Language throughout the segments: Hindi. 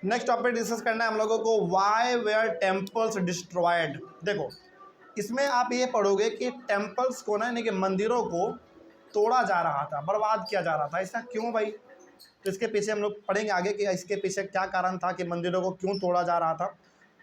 नेक्स्ट टॉपिक डिस्कस करना है हम लोगों को, वाई वेयर टेम्पल्स डिस्ट्रॉयड। देखो इसमें आप ये पढ़ोगे कि टेम्पल्स को ना, यानी कि मंदिरों को तोड़ा जा रहा था, बर्बाद किया जा रहा था। ऐसा क्यों भाई? तो इसके पीछे हम लोग पढ़ेंगे आगे कि इसके पीछे क्या कारण था कि मंदिरों को क्यों तोड़ा जा रहा था,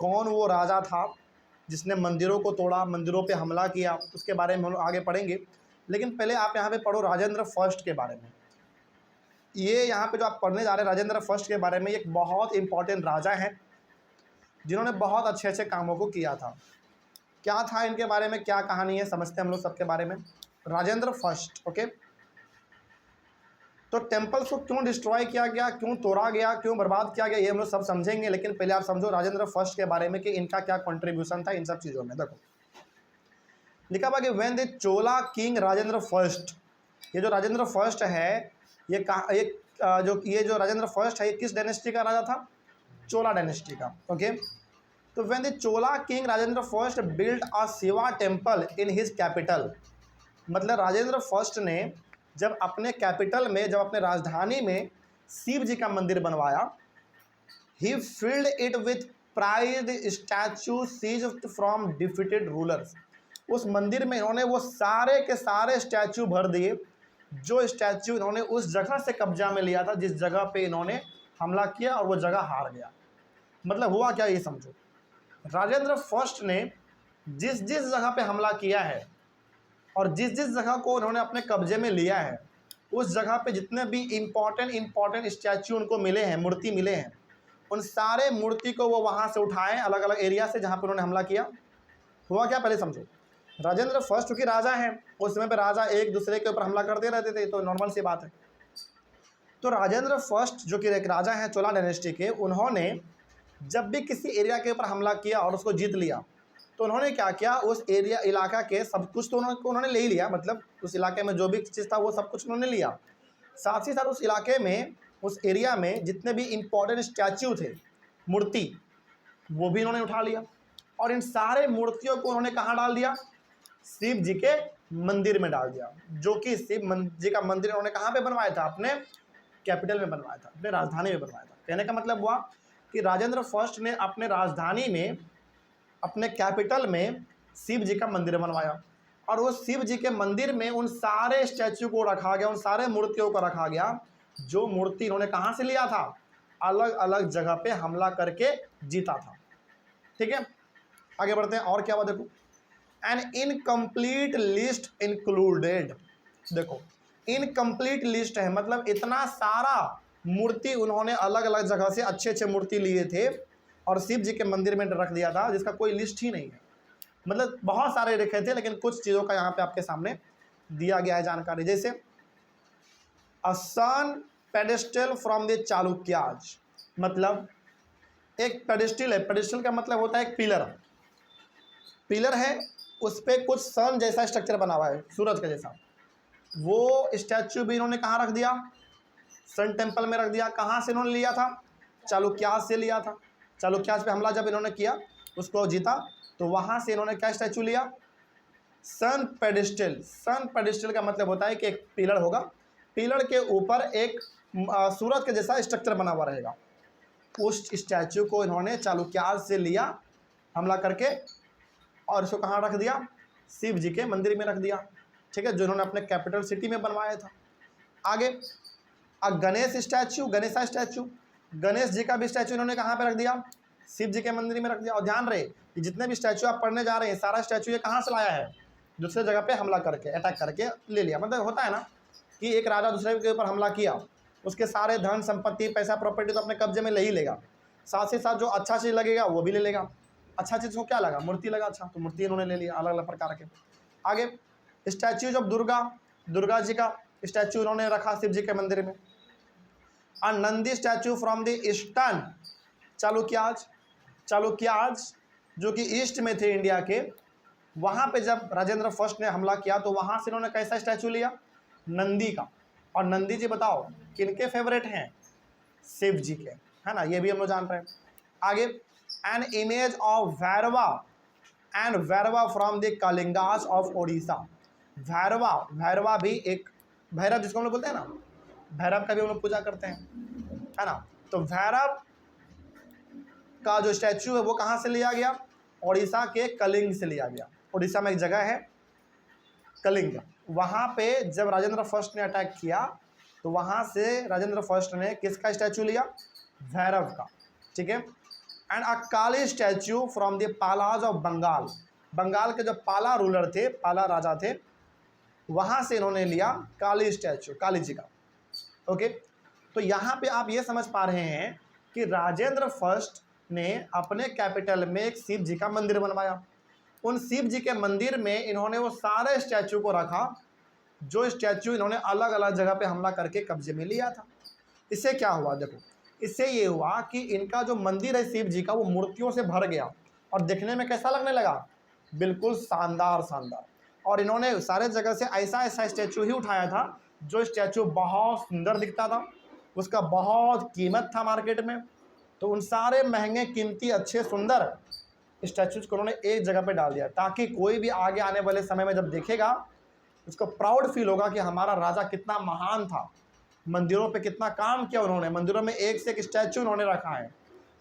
कौन वो राजा था जिसने मंदिरों को तोड़ा, मंदिरों पे हमला किया, उसके बारे में हम लोग आगे पढ़ेंगे। लेकिन पहले आप यहाँ पे पढ़ो राजेंद्र फर्स्ट के बारे में। ये यहाँ पे जो आप पढ़ने जा रहे हैं राजेंद्र फर्स्ट के बारे में, एक बहुत इंपॉर्टेंट राजा हैं जिन्होंने बहुत अच्छे अच्छे कामों को किया था। क्या था इनके बारे में, क्या कहानी है, समझते हैं हम लोग सबके बारे में। Rajendra first, okay. तो टेम्पल्स को क्यों डिस्ट्रॉय किया गया, क्यों तोड़ा गया, क्यों बर्बाद किया गया, ये हम लोग सब समझेंगे। लेकिन पहले आप समझो राजेंद्र फर्स्ट के बारे में कि इनका क्या कंट्रीब्यूशन था इन सब चीज़ों में। देखो लिखा हुआ कि when the Chola king Rajendra first, ये जो राजेंद्र फर्स्ट है ये जो राजेंद्र फर्स्ट है ये किस डायनेस्टी का राजा था? चोला डायनेस्टी का, ओके। तो when the Chola king Rajendra first built a Shiva temple in his capital, मतलब राजेंद्र फर्स्ट ने जब अपने कैपिटल में, जब अपने राजधानी में शिव जी का मंदिर बनवाया, he filled it with pride statue seized from defeated rulers. उस मंदिर में इन्होंने वो सारे के सारे स्टैचू भर दिए जो स्टैचू इन्होंने उस जगह से कब्जा में लिया था जिस जगह पे इन्होंने हमला किया और वो जगह हार गया। मतलब हुआ क्या ये समझो, राजेंद्र फर्स्ट ने जिस जिस जगह पे हमला किया है और जिस जिस जगह को उन्होंने अपने कब्जे में लिया है, उस जगह पे जितने भी इम्पॉर्टेंट स्टैचू उनको मिले हैं, मूर्ति मिले हैं, उन सारे मूर्ति को वो वहाँ से उठाएं अलग अलग एरिया से जहाँ पर उन्होंने हमला किया। हुआ क्या पहले समझो, राजेंद्र फर्स्ट क्योंकि राजा हैं, उस समय पे राजा एक दूसरे के ऊपर हमला करते रहते थे, तो नॉर्मल सी बात है। तो राजेंद्र फर्स्ट जो कि एक राजा हैं चोला डायनेस्टी के, उन्होंने जब भी किसी एरिया के ऊपर हमला किया और उसको जीत लिया, तो उन्होंने क्या किया, उस एरिया इलाका के सब कुछ तो उन्होंने ले ही लिया, मतलब उस इलाके में जो भी चीज़ था वो सब कुछ उन्होंने लिया। साथ ही साथ उस इलाके में, उस एरिया में जितने भी इम्पोर्टेंट स्टैचू थे, मूर्ति, वो भी इन्होंने उठा लिया और इन सारे मूर्तियों को उन्होंने कहाँ डाल दिया? शिव जी के मंदिर में डाल दिया, जो कि शिव जी का मंदिर उन्होंने कहाँ पे बनवाया था? अपने कैपिटल में बनवाया था, अपने राजधानी में बनवाया था। कहने का मतलब हुआ कि राजेंद्र फर्स्ट ने अपने राजधानी में, अपने कैपिटल में शिव जी का मंदिर बनवाया और उस शिव जी के मंदिर में उन सारे स्टैचू को रखा गया, उन सारे मूर्तियों को रखा गया जो मूर्ति इन्होंने कहाँ से लिया था? अलग अलग जगह पे हमला करके जीता था। ठीक है, आगे बढ़ते हैं। और क्या हुआ देखो, एन इनकम्प्लीट लिस्ट इंक्लूडेड। देखो इनकम्प्लीट लिस्ट है, मतलब इतना सारा मूर्ति उन्होंने अलग अलग जगह से अच्छे अच्छे मूर्ति लिए थे और शिव जी के मंदिर में रख दिया था जिसका कोई लिस्ट ही नहीं है। मतलब बहुत सारे रखे थे, लेकिन कुछ चीज़ों का यहाँ पे आपके सामने दिया गया है जानकारी। जैसे अ सन पेडेस्टल फ्रॉम द चालुक्याज, मतलब एक पेडेस्टल है, पेडेस्टल का मतलब होता है एक पिलर, पिलर है उस पर कुछ सन जैसा स्ट्रक्चर बना हुआ है, सूरज का जैसा, वो स्टैचू भी इन्होंने कहाँ रख दिया? सन टेम्पल में रख दिया। कहाँ से इन्होंने लिया था? चालुक्याज से लिया था। चालुक्याज पे हमला जब इन्होंने किया, उसको जीता, तो वहाँ से इन्होंने क्या स्टैचू लिया? सन पेडेस्टल। सन पेडेस्टल का मतलब होता है कि एक पिलर होगा, पिलर के ऊपर एक सूरज के जैसा स्ट्रक्चर बना हुआ रहेगा, उस स्टैचू को इन्होंने चालुक्याज से लिया हमला करके और इसको कहाँ रख दिया? शिव जी के मंदिर में रख दिया। ठीक है, जो इन्होंने अपने कैपिटल सिटी में बनवाया था। आगे गणेश स्टैचू, गणेशा स्टैचू, गणेश जी का भी स्टैचू इन्होंने कहाँ पे रख दिया? शिव जी के मंदिर में रख दिया। और ध्यान रहे कि जितने भी स्टैचू आप पढ़ने जा रहे हैं, सारा स्टैचू ये कहाँ से लाया है? दूसरे जगह पे हमला करके, अटैक करके ले लिया। मतलब होता है ना कि एक राजा दूसरे के ऊपर हमला किया, उसके सारे धन संपत्ति पैसा प्रॉपर्टी तो अपने कब्जे में ले ही लेगा, साथ ही साथ जो अच्छा चीज़ लगेगा वो भी ले लेगा। अच्छा चीज़ को क्या लगा? मूर्ति लगा, अच्छा तो मूर्ति इन्होंने ले लिया अलग अलग प्रकार के। आगे स्टैच्यूज ऑफ दुर्गा, दुर्गा जी का स्टैचू इन्होंने रखा शिव जी के मंदिर में। और Nandi statue from the eastern Chalukyas, Chalukyas जो कि ईस्ट में थे इंडिया के, वहाँ पे जब राजेंद्र फर्स्ट ने हमला किया तो वहाँ से इन्होंने कैसा स्टैचू लिया? नंदी का। और नंदी जी बताओ किनके फेवरेट हैं? शिव जी के, है ना, ये भी हम लोग जान रहे हैं। आगे an image of Bhairava and Bhairava from the Kalingas of Odisha. Bhairava, Bhairava भी एक, भैरव जिसको हम लोग बोलते हैं ना, भैरव का भी हम लोग पूजा करते हैं, है ना। तो भैरव का जो स्टैचू है वो कहाँ से लिया गया? उड़ीसा के कलिंग से लिया गया। उड़ीसा में एक जगह है कलिंग, वहाँ पे जब राजेंद्र फर्स्ट ने अटैक किया तो वहाँ से राजेंद्र फर्स्ट ने किसका स्टैचू लिया? भैरव का, ठीक है। And a Kali statue from the Palas of Bengal, Bengal के जो पाला रूलर थे, पाला राजा थे, वहाँ से इन्होंने लिया काली स्टैचू, काली जी का। ओके, तो यहाँ पे आप ये समझ पा रहे हैं कि राजेंद्र फर्स्ट ने अपने कैपिटल में एक शिव जी का मंदिर बनवाया। उन शिव जी के मंदिर में इन्होंने वो सारे स्टैचू को रखा जो स्टैचू इन्होंने अलग अलग जगह पे हमला करके कब्जे में लिया था। इससे क्या हुआ? देखो, इससे ये हुआ कि इनका जो मंदिर है शिव जी का वो मूर्तियों से भर गया और देखने में कैसा लगने लगा? बिल्कुल शानदार शानदार। और इन्होंने सारे जगह से ऐसा ऐसा स्टैचू ही उठाया था जो स्टैचू बहुत सुंदर दिखता था, उसका बहुत कीमत था मार्केट में। तो उन सारे महंगे कीमती अच्छे सुंदर स्टैचूज को उन्होंने एक जगह पे डाल दिया ताकि कोई भी आगे आने वाले समय में जब देखेगा उसको प्राउड फील होगा कि हमारा राजा कितना महान था, मंदिरों पे कितना काम किया उन्होंने, मंदिरों में एक से एक स्टैचू उन्होंने रखा है।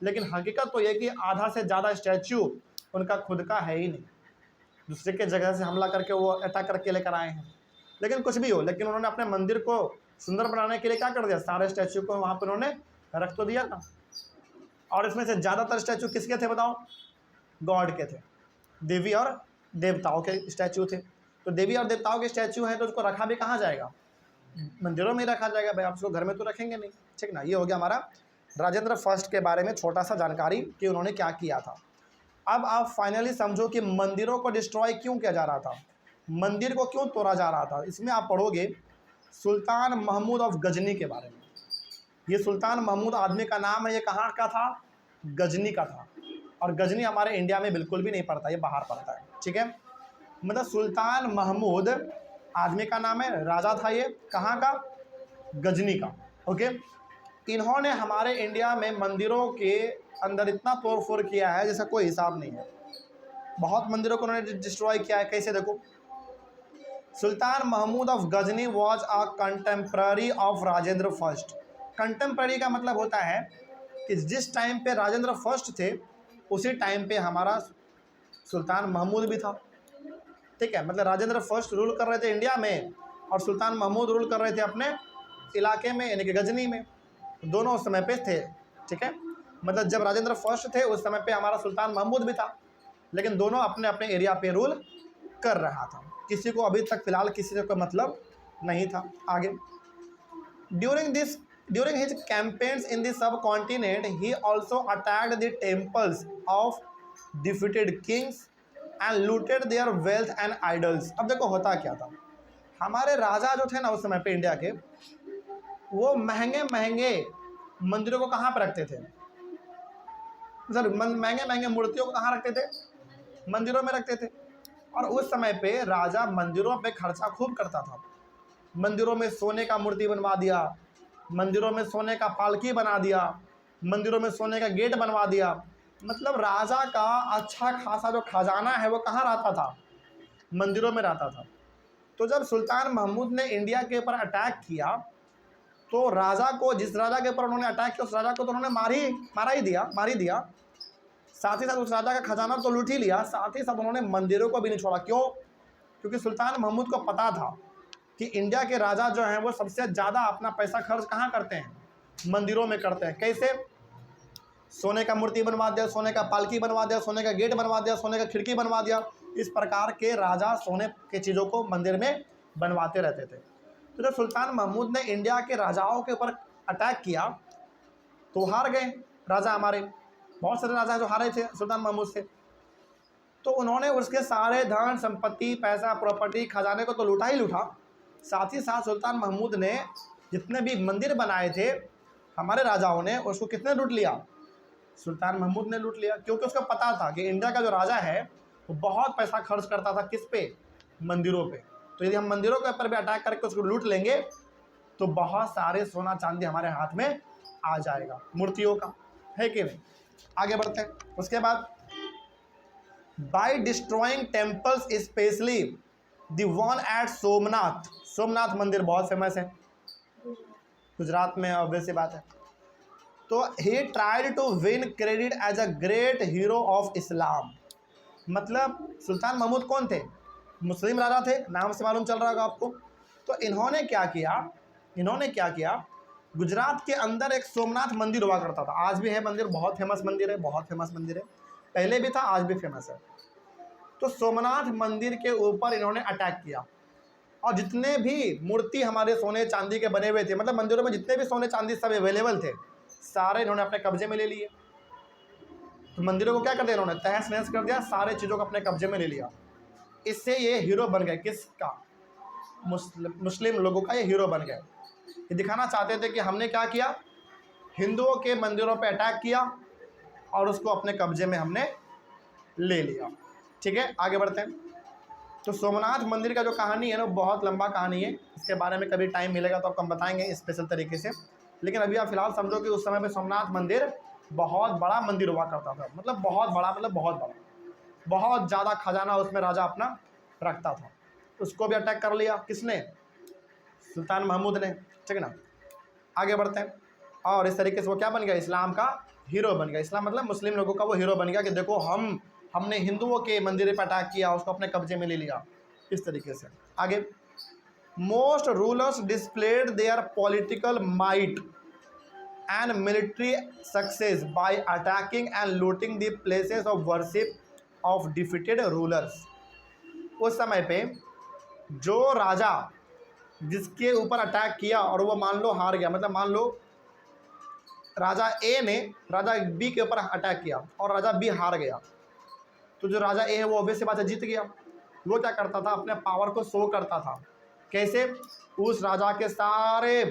लेकिन हकीकत तो ये कि आधा से ज़्यादा स्टैचू उनका खुद का है ही नहीं, दूसरे के जगह से हमला करके वो अटैक करके लेकर आए हैं। लेकिन कुछ भी हो, लेकिन उन्होंने अपने मंदिर को सुंदर बनाने के लिए क्या कर दिया? सारे स्टैचू को वहाँ पर उन्होंने रख तो दिया था। और इसमें से ज़्यादातर स्टैचू किसके थे बताओ? गॉड के थे, देवी और देवताओं के स्टैचू थे। तो देवी और देवताओं के स्टैचू हैं तो उसको रखा भी कहाँ जाएगा? मंदिरों में रखा जाएगा भाई, आप उसको घर में तो रखेंगे नहीं, ठीक ना। ये हो गया हमारा राजेंद्र फर्स्ट के बारे में छोटा सा जानकारी कि उन्होंने क्या किया था। अब आप फाइनली समझो कि मंदिरों को डिस्ट्रॉय क्यों किया जा रहा था, मंदिर को क्यों तोड़ा जा रहा था। इसमें आप पढ़ोगे सुल्तान महमूद ऑफ गजनी के बारे में। ये सुल्तान महमूद आदमी का नाम है, ये कहाँ का था? गजनी का था। और गजनी हमारे इंडिया में बिल्कुल भी नहीं पड़ता, ये बाहर पड़ता है, ठीक है। मतलब सुल्तान महमूद आदमी का नाम है, राजा था ये, कहाँ का? गजनी का। ओके, इन्होंने हमारे इंडिया में मंदिरों के अंदर इतना तोड़ फोड़ किया है जैसा कोई हिसाब नहीं है। बहुत मंदिरों को उन्होंने डिस्ट्रॉय किया है। कैसे? देखो, Sultan Mahmud of Ghazni was a contemporary of Rajendra first. Contemporary का मतलब होता है कि जिस टाइम पे राजेंद्र फर्स्ट थे उसी टाइम पे हमारा सुल्तान महमूद भी था, ठीक है। मतलब राजेंद्र फर्स्ट रूल कर रहे थे इंडिया में और सुल्तान महमूद रूल कर रहे थे अपने इलाके में, यानी कि गजनी में। दोनों उस समय पे थे, ठीक है। मतलब जब राजेंद्र फर्स्ट थे उस समय पे हमारा सुल्तान महमूद भी था, लेकिन दोनों अपने अपने एरिया पे रूल कर रहा था। किसी को अभी तक फिलहाल किसी से कोई मतलब नहीं था। आगे, during his campaigns in the sub continent he also attacked the temples of defeated Kings and looted there wealth and idols. अब देखो होता क्या था, हमारे राजा जो थे ना उस समय पे इंडिया के, वो महंगे महंगे मंदिरों को कहाँ पर रखते थे? सर, महंगे महंगे मूर्तियों को कहाँ रखते थे? मंदिरों में रखते थे। और उस समय पे राजा मंदिरों पे खर्चा खूब करता था। मंदिरों में सोने का मूर्ति बनवा दिया, मंदिरों में सोने का पालकी बना दिया, मंदिरों में सोने का गेट बनवा दिया। मतलब राजा का अच्छा खासा जो खजाना है वो कहाँ रहता था? मंदिरों में रहता था। तो जब सुल्तान महमूद ने इंडिया के ऊपर अटैक किया तो राजा को, जिस राजा के ऊपर उन्होंने अटैक किया उस राजा को तो उन्होंने मार ही दिया। साथ ही साथ उस राजा का खजाना तो लूट ही लिया, साथ ही साथ उन्होंने मंदिरों को भी नहीं छोड़ा। क्यों? क्योंकि सुल्तान महमूद को पता था कि इंडिया के राजा जो हैं वो सबसे ज़्यादा अपना पैसा खर्च कहाँ करते हैं? मंदिरों में करते हैं। कैसे? सोने का मूर्ति बनवा दिया, सोने का पालकी बनवा दिया, सोने का गेट बनवा दिया, सोने का खिड़की बनवा दिया। इस प्रकार के राजा सोने के चीज़ों को मंदिर में बनवाते रहते थे। तो जब सुल्तान महमूद ने इंडिया के राजाओं के ऊपर अटैक किया तो हार गए राजा। हमारे बहुत सारे राजा जो हारे थे सुल्तान महमूद से, तो उन्होंने उसके सारे धन संपत्ति, पैसा, प्रॉपर्टी, खजाने को तो लूटा ही लूटा, साथ ही साथ सुल्तान महमूद ने जितने भी मंदिर बनाए थे हमारे राजाओं ने, उसको कितने लूट लिया? सुल्तान महमूद ने लूट लिया। क्योंकि उसको पता था कि इंडिया का जो राजा है वो बहुत पैसा खर्च करता था किस पे? मंदिरों पे। तो यदि हम मंदिरों के ऊपर भी अटैक करके उसको लूट लेंगे तो बहुत सारे सोना चांदी हमारे हाथ में आ जाएगा, मूर्तियों का, है कि नहीं। आगे बढ़ते हैं। उसके बाद, by destroying temples specially the one at Somnath. Somnath मंदिर बहुत फेमस है गुजरात में, ऑब्वियस सी बात है। तो he tried to win credit as a great hero of Islam. मतलब सुल्तान महमूद कौन थे? मुस्लिम राजा थे, नाम से मालूम चल रहा होगा आपको। तो इन्होंने क्या किया, गुजरात के अंदर एक सोमनाथ मंदिर हुआ करता था, आज भी है मंदिर, बहुत फेमस मंदिर है, बहुत फेमस मंदिर है, पहले भी था आज भी फेमस है। तो सोमनाथ मंदिर के ऊपर इन्होंने अटैक किया और जितने भी मूर्ति हमारे सोने चांदी के बने हुए थे, मतलब मंदिरों में जितने भी सोने चांदी सब अवेलेबल थे, सारे इन्होंने अपने कब्जे में ले लिए। तो मंदिरों को क्या कर दिया इन्होंने? तहस नहस कर दिया, सारे चीज़ों को अपने कब्जे में ले लिया। इससे ये हीरो बन गए। किसका? मुस्लिम लोगों का ये हीरो बन गए। ये दिखाना चाहते थे कि हमने क्या किया, हिंदुओं के मंदिरों पे अटैक किया और उसको अपने कब्जे में हमने ले लिया। ठीक है, आगे बढ़ते हैं। तो सोमनाथ मंदिर का जो कहानी है ना, बहुत लंबा कहानी है, इसके बारे में कभी टाइम मिलेगा तो आपको हम बताएंगे स्पेशल तरीके से। लेकिन अभी आप फिलहाल समझो कि उस समय पे सोमनाथ मंदिर बहुत बड़ा मंदिर हुआ करता था, मतलब बहुत बड़ा, मतलब बहुत बड़ा, बहुत ज़्यादा खजाना उसमें राजा अपना रखता था। उसको भी अटैक कर लिया। किसने? सुल्तान महमूद ने। ठीक है ना, आगे बढ़ते हैं। और इस तरीके से वो क्या बन गया? इस्लाम का हीरो बन गया। इस्लाम मतलब मुस्लिम लोगों का वो हीरो बन गया कि देखो हमने हिंदुओं के मंदिर पर अटैक किया, उसको अपने कब्जे में ले लिया, इस तरीके से। आगे, most rulers displayed there political might and military success by attacking and looting the places of worship of defeated rulers. उस समय पे जो राजा जिसके ऊपर अटैक किया और वो मान लो हार गया, मतलब मान लो राजा ए ने राजा बी के ऊपर अटैक किया और राजा बी हार गया, तो जो राजा ए है वो ऑब्वियस सी बात है जीत गया। वो क्या करता था? अपने पावर को शो करता था। कैसे? उस राजा के सारे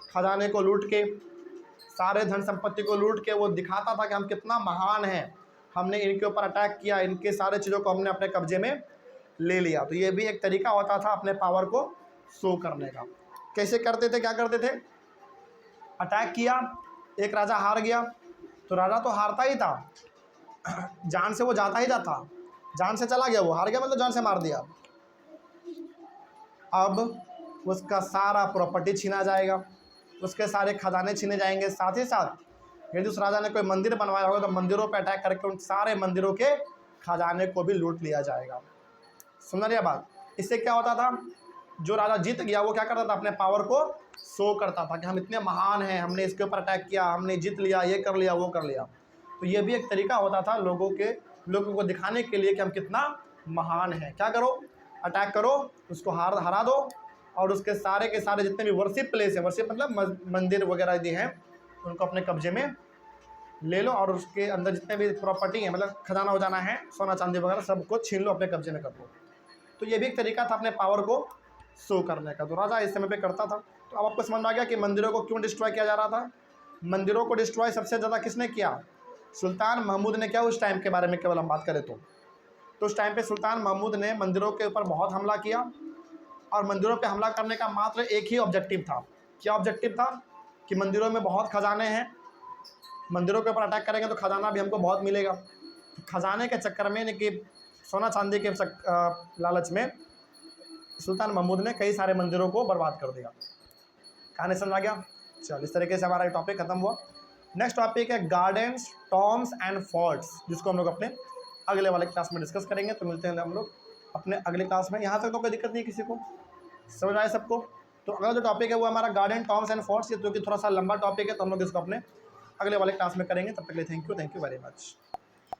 खजाने को लूट के, सारे धन संपत्ति को लूट के वो दिखाता था कि हम कितना महान हैं, हमने इनके ऊपर अटैक किया, इनके सारे चीज़ों को हमने अपने कब्जे में ले लिया। तो ये भी एक तरीका होता था अपने पावर को शो करने का। कैसे करते थे? क्या करते थे? अटैक किया, एक राजा हार गया, तो राजा तो हारता ही था, जान से वो जाता ही जाता, जान से चला गया, वो हार गया मतलब जान से मार दिया। अब उसका सारा प्रॉपर्टी छीना जाएगा, उसके सारे खजाने छीने जाएंगे। साथ ही साथ यदि उस राजा ने कोई मंदिर बनवाया होगा तो मंदिरों पर अटैक करके उन सारे मंदिरों के खजाने को भी लूट लिया जाएगा। सुन रही बात? इससे क्या होता था? जो राजा जीत गया वो क्या करता था? अपने पावर को शो करता था कि हम इतने महान हैं, हमने इसके ऊपर अटैक किया, हमने जीत लिया, ये कर लिया, वो कर लिया। तो ये भी एक तरीका होता था लोगों को दिखाने के लिए कि हम कितना महान हैं। क्या करो? अटैक करो, उसको हरा दो और उसके सारे के सारे जितने भी वर्शिप प्लेस है, वर्शिप मतलब मंदिर वगैरह यदि हैं, उनको अपने कब्जे में ले लो और उसके अंदर जितने भी प्रॉपर्टी है, मतलब खजाना हो जाना है, सोना चांदी वगैरह सबको छीन लो, अपने कब्जे में कर लो। तो ये भी एक तरीका था अपने पावर को शो करने का, तो राजा इस समय पे करता था। तो अब आपको समझ में आ गया कि मंदिरों को क्यों डिस्ट्रॉय किया जा रहा था। मंदिरों को डिस्ट्रॉय सबसे ज़्यादा किसने किया? सुल्तान महमूद ने किया। उस टाइम के बारे में केवल हम बात करें तो उस टाइम पे सुल्तान महमूद ने मंदिरों के ऊपर बहुत हमला किया और मंदिरों पे हमला करने का मात्र एक ही ऑब्जेक्टिव था। क्या ऑब्जेक्टिव था? कि मंदिरों में बहुत खजाने हैं, मंदिरों के ऊपर अटैक करेंगे तो खजाना भी हमको बहुत मिलेगा। खजाने के चक्कर में, यानी कि सोना चांदी के लालच में सुल्तान महमूद ने कई सारे मंदिरों को बर्बाद कर दिया। कहानी समझ आ गया? चल, इस तरीके से हमारा ये टॉपिक खत्म हुआ। नेक्स्ट टॉपिक है गार्डन्स, टॉम्स एंड फोर्ट्स, जिसको हम लोग अपने अगले वाले क्लास में डिस्कस करेंगे। तो मिलते हैं हम लोग अपने अगले क्लास में। यहाँ तक तो कोई दिक्कत नहीं है किसी को? समझ आए सबको? तो अगला जो टॉपिक है वो हमारा गार्डन, टॉम्स एंड फोर्ट्स, जो कि थोड़ा सा लंबा टॉपिक है, तो हम लोग इसको अपने अगले वाले क्लास में करेंगे। तब तक के लिए थैंक यू वेरी मच।